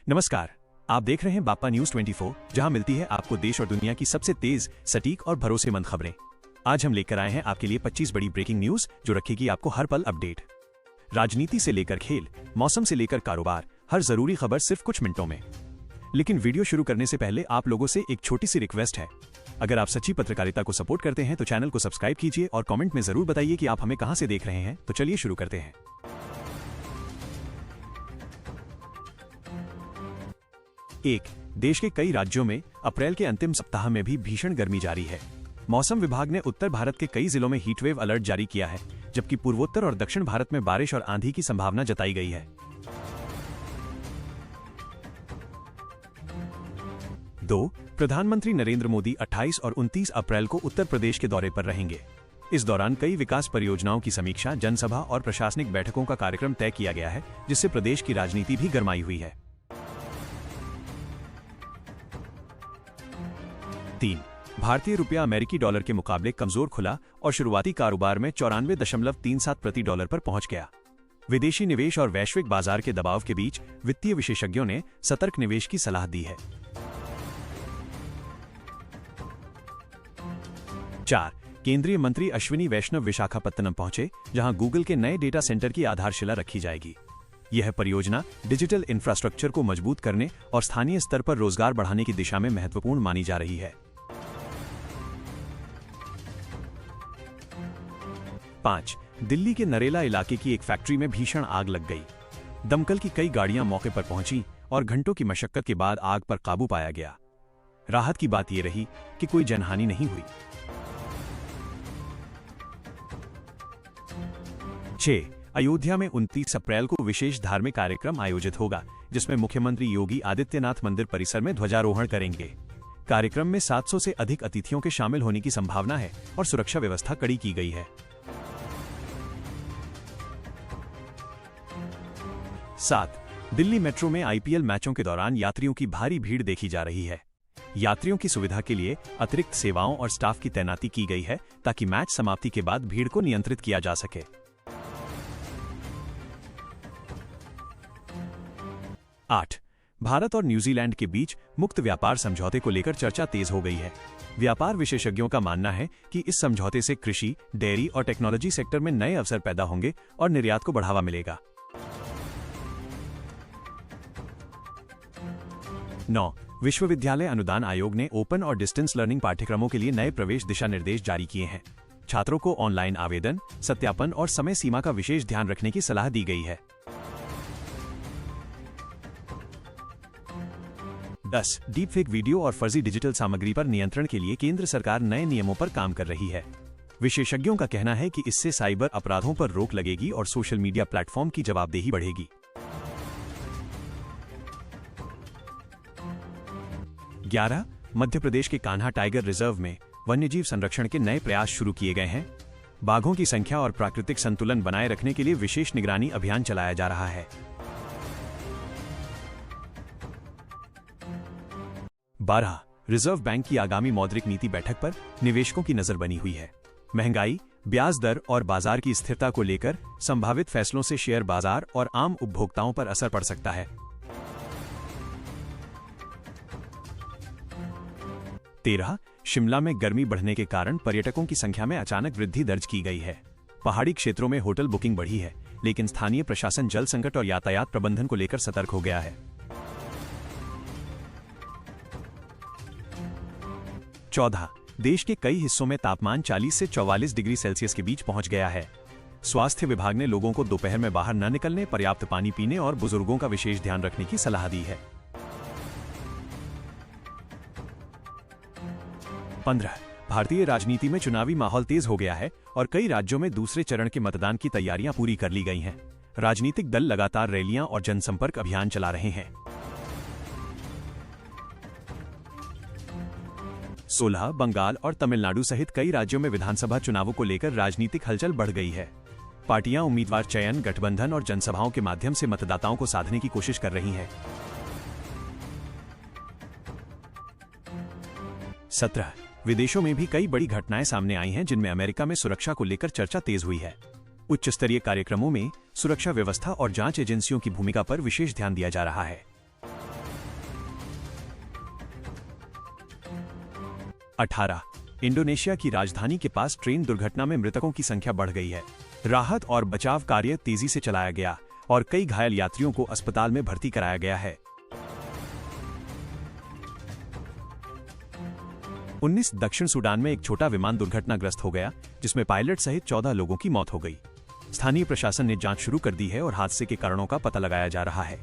नमस्कार, आप देख रहे हैं बापा न्यूज 24, जहां मिलती है आपको देश और दुनिया की सबसे तेज, सटीक और भरोसेमंद खबरें। आज हम लेकर आए हैं आपके लिए 25 बड़ी ब्रेकिंग न्यूज जो रखेगी आपको हर पल अपडेट। राजनीति से लेकर खेल, मौसम से लेकर कारोबार, हर जरूरी खबर सिर्फ कुछ मिनटों में। लेकिन वीडियो शुरू करने से पहले आप लोगों से एक छोटी सी रिक्वेस्ट है। अगर आप सच्ची पत्रकारिता को सपोर्ट करते हैं तो चैनल को सब्सक्राइब कीजिए और कमेंट में जरूर बताइए कि आप हमें कहां से देख रहे हैं। तो चलिए शुरू करते हैं। एक, देश के कई राज्यों में अप्रैल के अंतिम सप्ताह में भी भीषण गर्मी जारी है। मौसम विभाग ने उत्तर भारत के कई जिलों में हीटवेव अलर्ट जारी किया है, जबकि पूर्वोत्तर और दक्षिण भारत में बारिश और आंधी की संभावना जताई गई है। 2, प्रधानमंत्री नरेंद्र मोदी 28 और 29 अप्रैल को उत्तर प्रदेश के दौरे पर रहेंगे। इस दौरान कई विकास परियोजनाओं की समीक्षा, जनसभा और प्रशासनिक बैठकों का कार्यक्रम तय किया गया है, जिससे प्रदेश की राजनीति भी गरमाई हुई है। 3, भारतीय रुपया अमेरिकी डॉलर के मुकाबले कमजोर खुला और शुरुआती कारोबार में 94.37 प्रति डॉलर पर पहुंच गया। विदेशी निवेश और वैश्विक बाजार के दबाव के बीच वित्तीय विशेषज्ञों ने सतर्क निवेश की सलाह दी है। 4, केंद्रीय मंत्री अश्विनी वैष्णव विशाखापत्तनम पहुंचे, जहां गूगल के नए डेटा सेंटर की आधारशिला रखी जाएगी। यह परियोजना डिजिटल इंफ्रास्ट्रक्चर को मजबूत करने और स्थानीय स्तर पर रोजगार बढ़ाने की दिशा में महत्वपूर्ण मानी जा रही है। 5, दिल्ली के नरेला इलाके की एक फैक्ट्री में भीषण आग लग गई। दमकल की कई गाड़ियां मौके पर पहुंची और घंटों की मशक्कत के बाद आग पर काबू पाया गया। राहत की बात यह रही कि कोई जनहानि नहीं हुई। 6, अयोध्या में 29 अप्रैल को विशेष धार्मिक कार्यक्रम आयोजित होगा, जिसमें मुख्यमंत्री योगी आदित्यनाथ मंदिर परिसर में ध्वजारोहण करेंगे। कार्यक्रम में 700 से अधिक अतिथियों के शामिल होने की संभावना है और सुरक्षा व्यवस्था कड़ी की गई है। 7, दिल्ली मेट्रो में आईपीएल मैचों के दौरान यात्रियों की भारी भीड़ देखी जा रही है। यात्रियों की सुविधा के लिए अतिरिक्त सेवाओं और स्टाफ की तैनाती की गई है, ताकि मैच समाप्ति के बाद भीड़ को नियंत्रित किया जा सके। 8, भारत और न्यूजीलैंड के बीच मुक्त व्यापार समझौते को लेकर चर्चा तेज हो गई है। व्यापार विशेषज्ञों का मानना है कि इस समझौते से कृषि, डेयरी और टेक्नोलॉजी सेक्टर में नए अवसर पैदा होंगे और निर्यात को बढ़ावा मिलेगा। 9, विश्वविद्यालय अनुदान आयोग ने ओपन और डिस्टेंस लर्निंग पाठ्यक्रमों के लिए नए प्रवेश दिशा निर्देश जारी किए हैं। छात्रों को ऑनलाइन आवेदन, सत्यापन और समय सीमा का विशेष ध्यान रखने की सलाह दी गई है। 10, डीपफेक वीडियो और फर्जी डिजिटल सामग्री पर नियंत्रण के लिए केंद्र सरकार नए नियमों पर काम कर रही है। विशेषज्ञों का कहना है कि इससे साइबर अपराधों पर रोक लगेगी और सोशल मीडिया प्लेटफॉर्म की जवाबदेही बढ़ेगी। 11, मध्य प्रदेश के कान्हा टाइगर रिजर्व में वन्यजीव संरक्षण के नए प्रयास शुरू किए गए हैं। बाघों की संख्या और प्राकृतिक संतुलन बनाए रखने के लिए विशेष निगरानी अभियान चलाया जा रहा है। 12, रिजर्व बैंक की आगामी मौद्रिक नीति बैठक पर निवेशकों की नजर बनी हुई है। महंगाई, ब्याज दर और बाजार की स्थिरता को लेकर संभावित फैसलों से शेयर बाजार और आम उपभोक्ताओं पर असर पड़ सकता है। 13, शिमला में गर्मी बढ़ने के कारण पर्यटकों की संख्या में अचानक वृद्धि दर्ज की गई है। पहाड़ी क्षेत्रों में होटल बुकिंग बढ़ी है, लेकिन स्थानीय प्रशासन जल संकट और यातायात प्रबंधन को लेकर सतर्क हो गया है। 14, देश के कई हिस्सों में तापमान 40 से 44 डिग्री सेल्सियस के बीच पहुंच गया है। स्वास्थ्य विभाग ने लोगों को दोपहर में बाहर न निकलने, पर्याप्त पानी पीने और बुजुर्गों का विशेष ध्यान रखने की सलाह दी है। 15, भारतीय राजनीति में चुनावी माहौल तेज हो गया है और कई राज्यों में दूसरे चरण के मतदान की तैयारियां पूरी कर ली गई हैं। राजनीतिक दल लगातार रैलियां और जनसंपर्क अभियान चला रहे हैं। 16, बंगाल और तमिलनाडु सहित कई राज्यों में विधानसभा चुनावों को लेकर राजनीतिक हलचल बढ़ गई है। पार्टियां उम्मीदवार चयन, गठबंधन और जनसभाओं के माध्यम से मतदाताओं को साधने की कोशिश कर रही हैं। 17, विदेशों में भी कई बड़ी घटनाएं सामने आई हैं, जिनमें अमेरिका में सुरक्षा को लेकर चर्चा तेज हुई है। उच्च स्तरीय कार्यक्रमों में सुरक्षा व्यवस्था और जांच एजेंसियों की भूमिका पर विशेष ध्यान दिया जा रहा है। 18 इंडोनेशिया की राजधानी के पास ट्रेन दुर्घटना में मृतकों की संख्या बढ़ गई है। राहत और बचाव कार्य तेजी से चलाया गया और कई घायल यात्रियों को अस्पताल में भर्ती कराया गया है। 19 दक्षिण सूडान में एक छोटा विमान दुर्घटनाग्रस्त हो गया, जिसमें पायलट सहित 14 लोगों की मौत हो गई। स्थानीय प्रशासन ने जांच शुरू कर दी है और हादसे के कारणों का पता लगाया जा रहा है।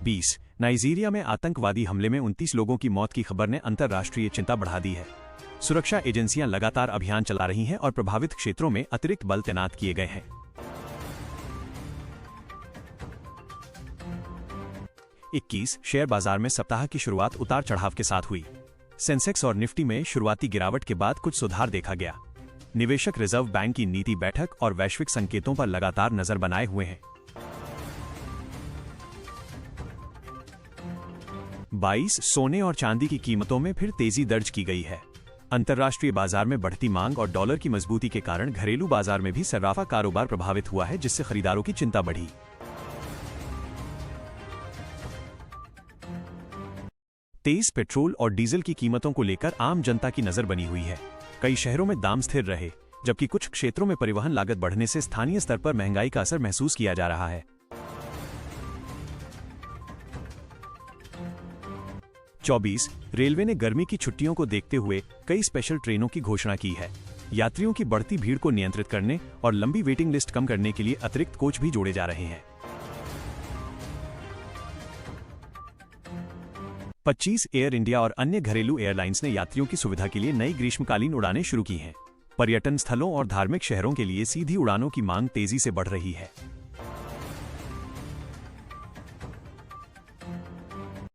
20 नाइजीरिया में आतंकवादी हमले में 29 लोगों की मौत की खबर ने अंतर्राष्ट्रीय चिंता बढ़ा दी है। सुरक्षा एजेंसियां लगातार अभियान चला रही हैं और प्रभावित क्षेत्रों में अतिरिक्त बल तैनात किए गए हैं। 21 शेयर बाजार में सप्ताह की शुरुआत उतार चढ़ाव के साथ हुई। सेंसेक्स और निफ्टी में शुरुआती गिरावट के बाद कुछ सुधार देखा गया। निवेशक रिजर्व बैंक की नीति बैठक और वैश्विक संकेतों पर लगातार नजर बनाए हुए हैं। 22 सोने और चांदी की कीमतों में फिर तेजी दर्ज की गई है। अंतर्राष्ट्रीय बाजार में बढ़ती मांग और डॉलर की मजबूती के कारण घरेलू बाजार में भी सर्राफा कारोबार प्रभावित हुआ है, जिससे खरीदारों की चिंता बढ़ी। तेज पेट्रोल और डीजल की कीमतों को लेकर आम जनता की नजर बनी हुई है। कई शहरों में दाम स्थिर रहे, जबकि कुछ क्षेत्रों में परिवहन लागत बढ़ने से स्थानीय स्तर पर महंगाई का असर महसूस किया जा रहा है। 24 रेलवे ने गर्मी की छुट्टियों को देखते हुए कई स्पेशल ट्रेनों की घोषणा की है। यात्रियों की बढ़ती भीड़ को नियंत्रित करने और लंबी वेटिंग लिस्ट कम करने के लिए अतिरिक्त कोच भी जोड़े जा रहे हैं। 25 एयर इंडिया और अन्य घरेलू एयरलाइंस ने यात्रियों की सुविधा के लिए नई ग्रीष्मकालीन उड़ानें शुरू की हैं। पर्यटन स्थलों और धार्मिक शहरों के लिए सीधी उड़ानों की मांग तेजी से बढ़ रही है।